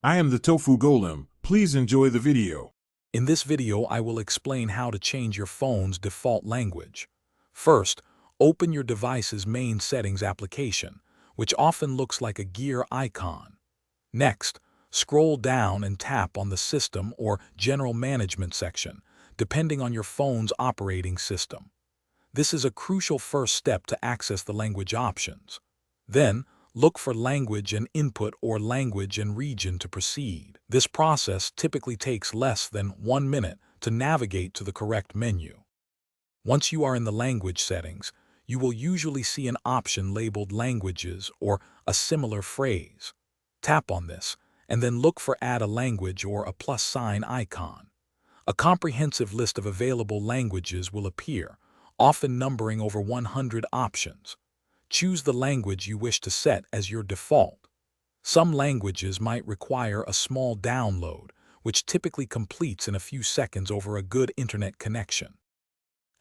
I am the Tofu Golem. Please enjoy the video. In this video, I will explain how to change your phone's default language. First, open your device's main settings application, which often looks like a gear icon. Next, scroll down and tap on the System or General Management section, depending on your phone's operating system. This is a crucial first step to access the language options. Then, look for Language and Input or Language and Region to proceed. This process typically takes less than 1 minute to navigate to the correct menu. Once you are in the language settings, you will usually see an option labeled Languages or a similar phrase. Tap on this, and then look for Add a Language or a plus sign icon. A comprehensive list of available languages will appear, often numbering over 100 options. Choose the language you wish to set as your default. Some languages might require a small download, which typically completes in a few seconds over a good internet connection.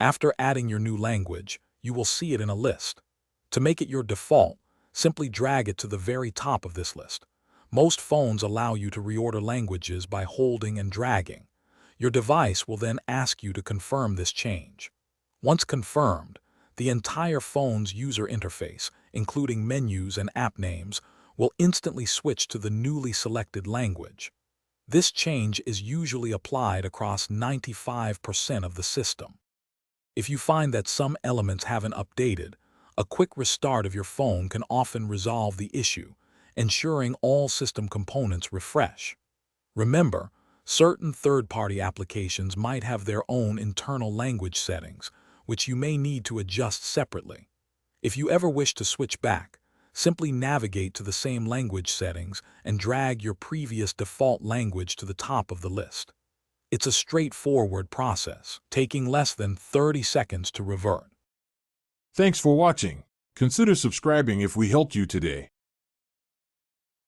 After adding your new language, you will see it in a list. To make it your default, simply drag it to the very top of this list. Most phones allow you to reorder languages by holding and dragging. Your device will then ask you to confirm this change. Once confirmed, the entire phone's user interface, including menus and app names, will instantly switch to the newly selected language. This change is usually applied across 95% of the system. If you find that some elements haven't updated, a quick restart of your phone can often resolve the issue, ensuring all system components refresh. Remember, certain third-party applications might have their own internal language settings, which you may need to adjust separately. If you ever wish to switch back, simply navigate to the same language settings and drag your previous default language to the top of the list. It's a straightforward process, taking less than 30 seconds to revert. Thanks for watching. Consider subscribing if we helped you today.